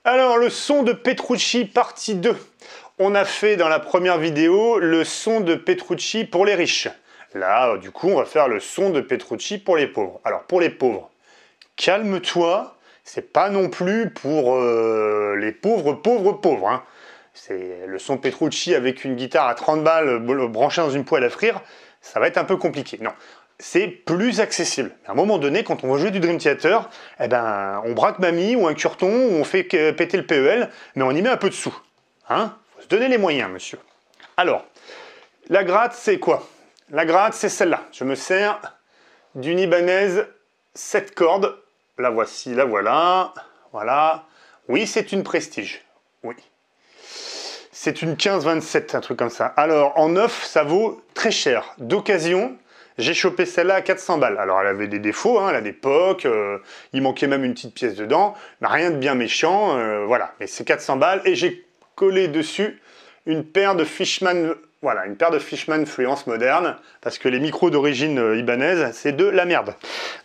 Alors, le son de Petrucci, partie 2. On a fait dans la première vidéo le son de Petrucci pour les riches. Là, du coup, on va faire le son de Petrucci pour les pauvres. Alors, pour les pauvres, calme-toi, c'est pas non plus pour les pauvres, hein. C'est le son Petrucci avec une guitare à 30 balles branchée dans une poêle à frire, ça va être un peu compliqué. Non, c'est plus accessible. À un moment donné, quand on va jouer du Dream Theater, eh ben, on braque mamie ou un curton, ou on fait péter le PEL, mais on y met un peu de sous. Hein? Faut se donner les moyens, monsieur. Alors, la gratte, c'est quoi? La gratte, c'est celle-là. Je me sers d'une Ibanez 7 cordes. La voici, la voilà. Voilà. Oui, c'est une Prestige. Oui. C'est une 15-27, un truc comme ça. Alors, en neuf, ça vaut très cher. D'occasion, j'ai chopé celle-là à 400 balles. Alors, elle avait des défauts, hein, elle a des pocs, il manquait même une petite pièce dedans. Mais rien de bien méchant, voilà. Mais c'est 400 balles et j'ai collé dessus une paire de Fishman, voilà, une paire de Fishman Fluence moderne, parce que les micros d'origine Ibanez, c'est de la merde.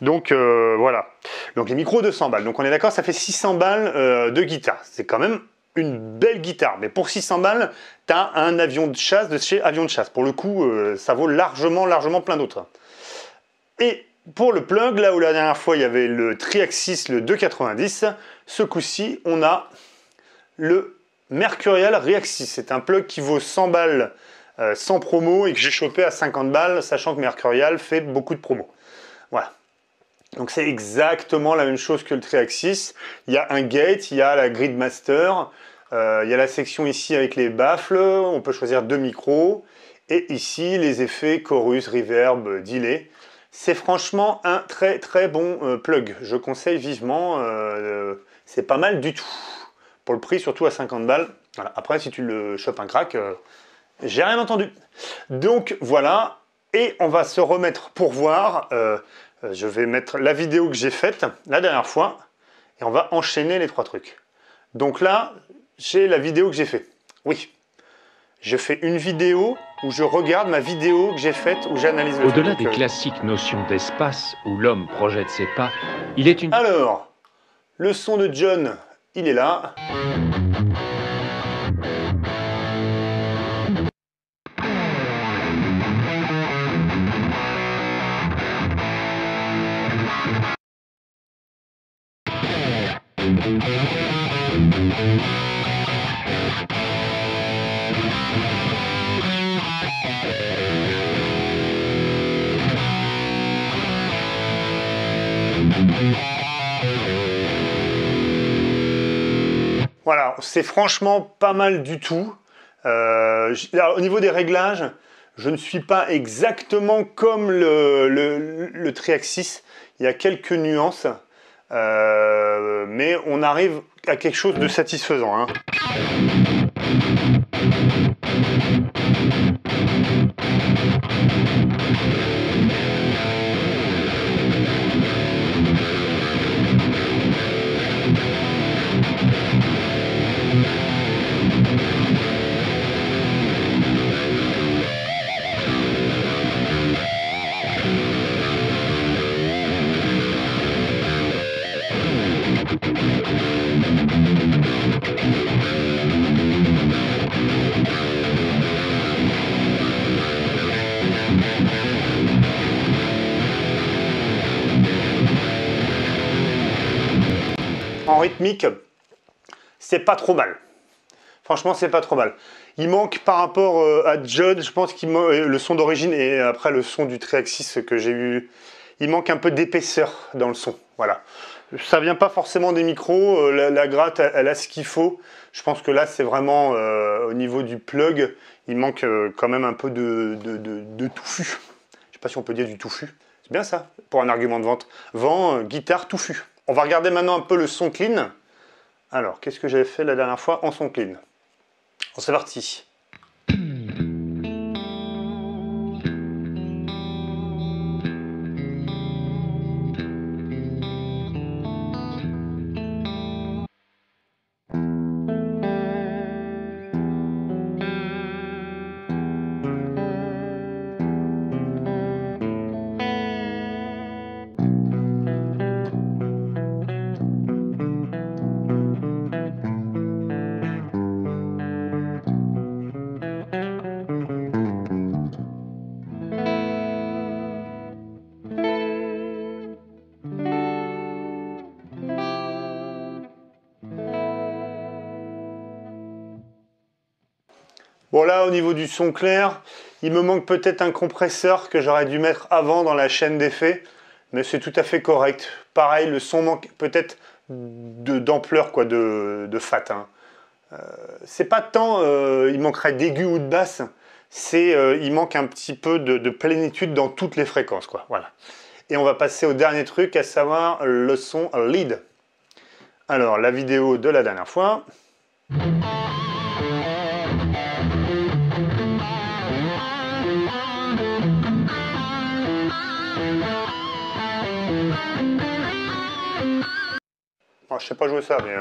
Donc, voilà. Donc, les micros 200 balles. Donc, on est d'accord, ça fait 600 balles de guitare. C'est quand même une belle guitare, mais pour 600 balles, tu as un avion de chasse de chez Avion de Chasse. Pour le coup, ça vaut largement plein d'autres. Et pour le plug, là où la dernière fois il y avait le Triaxis, le 290, ce coup-ci, on a le Mercurial Reaxis. C'est un plug qui vaut 100 balles sans promo et que j'ai chopé à 50 balles, sachant que Mercurial fait beaucoup de promos. Voilà. Donc c'est exactement la même chose que le Triaxis. Il y a un gate, il y a la Gridmaster, il y a la section ici avec les baffles, on peut choisir 2 micros, et ici les effets chorus, reverb, delay. C'est franchement un très bon plug, je conseille vivement, c'est pas mal du tout. Pour le prix, surtout à 50 balles. Voilà. Après, si tu le chopes un crack, j'ai rien entendu. Donc voilà, et on va se remettre pour voir. Je vais mettre la vidéo que j'ai faite la dernière fois et on va enchaîner les 3 trucs. Donc là, j'ai la vidéo que j'ai faite. Oui, je fais une vidéo où je regarde ma vidéo que j'ai faite, où j'analyse le truc. Au-delà des classiques notions d'espace où l'homme projette ses pas, il est une... Alors, le son de John, il est là. Voilà, c'est franchement pas mal du tout. Là, au niveau des réglages, je ne suis pas exactement comme le Triaxis. Il y a quelques nuances, mais on arrive à quelque chose de satisfaisant, hein. En rythmique, c'est pas trop mal. Franchement, c'est pas trop mal. Il manque par rapport à Judd, je pense qu'il manque le son d'origine et après le son du Triaxis que j'ai eu. Il manque un peu d'épaisseur dans le son. Voilà. Ça vient pas forcément des micros. La gratte, elle a ce qu'il faut. Je pense que là, c'est vraiment au niveau du plug, il manque quand même un peu de touffu. Je sais pas si on peut dire du touffu. C'est bien ça pour un argument de vente. Vent, guitare, touffu. On va regarder maintenant un peu le son clean. Alors, qu'est-ce que j'avais fait la dernière fois en son clean? Bon, c'est parti. Bon là, au niveau du son clair, il me manque peut-être un compresseur que j'aurais dû mettre avant dans la chaîne d'effets, mais c'est tout à fait correct. Pareil, le son manque peut-être d'ampleur, quoi, de fat. Hein. C'est pas tant il manquerait d'aigu ou de basse, c'est il manque un petit peu de plénitude dans toutes les fréquences, quoi. Voilà. Et on va passer au dernier truc, à savoir le son lead. Alors, la vidéo de la dernière fois. Oh, je sais pas jouer ça, mais...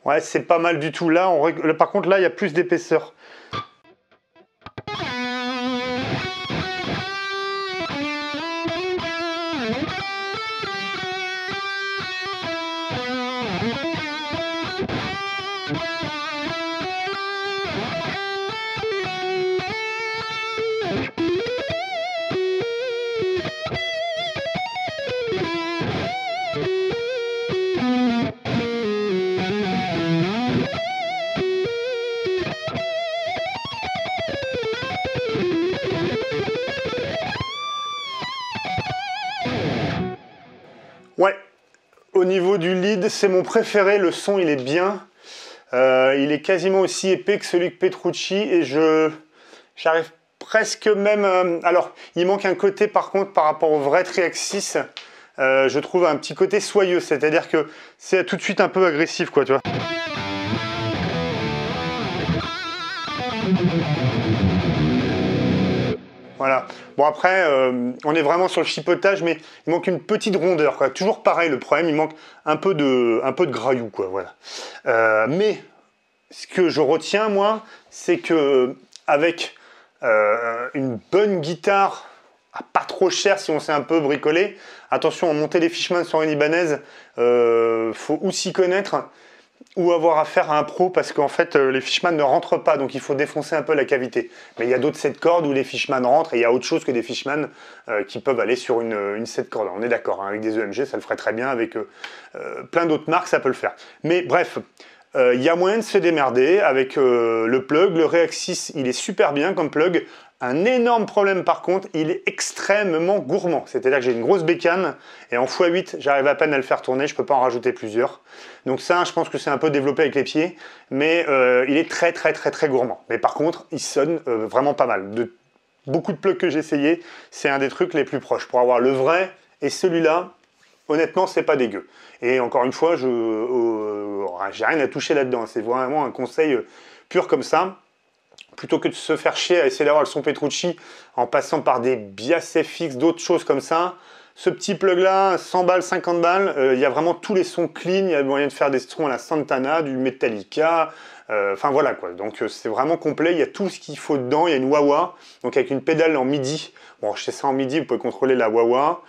Ouais, c'est pas mal du tout. Là, par contre, là, il y a plus d'épaisseur. Ouais, au niveau du lead, c'est mon préféré, le son il est bien. Il est quasiment aussi épais que celui de Petrucci et j'arrive presque même... alors, il manque un côté par contre par rapport au vrai Triaxis, je trouve un petit côté soyeux, c'est-à-dire que c'est tout de suite un peu agressif, quoi, tu vois. Voilà. Bon après, on est vraiment sur le chipotage, mais il manque une petite rondeur, quoi. Toujours pareil, le problème, il manque un peu de graillou, quoi. Voilà. Mais ce que je retiens, moi, c'est que avec une bonne guitare, pas trop chère si on sait un peu bricoler. Attention, monter les Fishman sur une Ibanez, faut ou s'y connaître, ou avoir affaire à un pro parce qu'en fait les Fishman ne rentrent pas, donc il faut défoncer un peu la cavité. Mais il y a d'autres 7 cordes où les Fishman rentrent et il y a autre chose que des Fishman qui peuvent aller sur une 7 cordes. On est d'accord, hein, avec des EMG ça le ferait très bien, avec plein d'autres marques ça peut le faire. Mais bref, il y a moyen de se démerder avec le plug. Le Reaxis il est super bien comme plug. Un énorme problème par contre, il est extrêmement gourmand. C'est-à-dire que j'ai une grosse bécane et en x8, j'arrive à peine à le faire tourner, je peux pas en rajouter plusieurs. Donc ça, je pense que c'est un peu développé avec les pieds, mais il est très gourmand. Mais par contre, il sonne vraiment pas mal. De beaucoup de plugs que j'ai essayé, c'est un des trucs les plus proches. Pour avoir le vrai et celui-là, honnêtement, c'est pas dégueu. Et encore une fois, j'ai rien à toucher là-dedans. C'est vraiment un conseil pur comme ça. Plutôt que de se faire chier à essayer d'avoir le son Petrucci en passant par des bias FX, d'autres choses comme ça. Ce petit plug là, 100 balles, 50 balles, il y a vraiment tous les sons clean, il y a moyen de faire des sons à la Santana, du Metallica, enfin voilà quoi. Donc c'est vraiment complet, il y a tout ce qu'il faut dedans, il y a une wah-wah, donc avec une pédale en MIDI. Bon, je sais ça en MIDI, vous pouvez contrôler la wah-wah.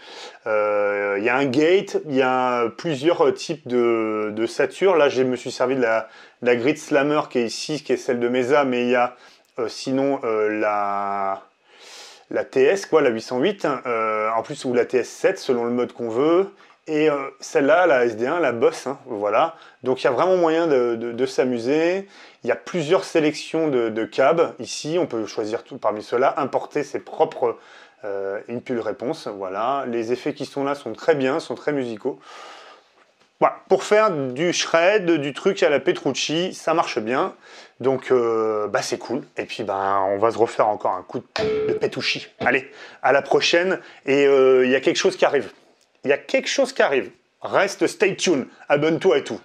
Il y a un gate, il y a plusieurs types de satures. Là, je me suis servi de la Grid Slammer qui est ici, qui est celle de Mesa, mais il y a sinon la TS, quoi, la 808, en plus, ou la TS7, selon le mode qu'on veut. Et celle-là, la SD1, la Boss, hein, voilà. Donc il y a vraiment moyen de s'amuser. Il y a plusieurs sélections de câbles. Ici, on peut choisir tout parmi ceux-là, importer ses propres input réponses. Voilà. Les effets qui sont là sont très bien, sont très musicaux. Voilà. Pour faire du shred, du truc à la Petrucci, ça marche bien. Donc c'est cool. Et puis on va se refaire encore un coup de Petrucci. Allez, à la prochaine. Et il y a quelque chose qui arrive. Il y a quelque chose qui arrive. Reste stay tuned. Abonne-toi et tout.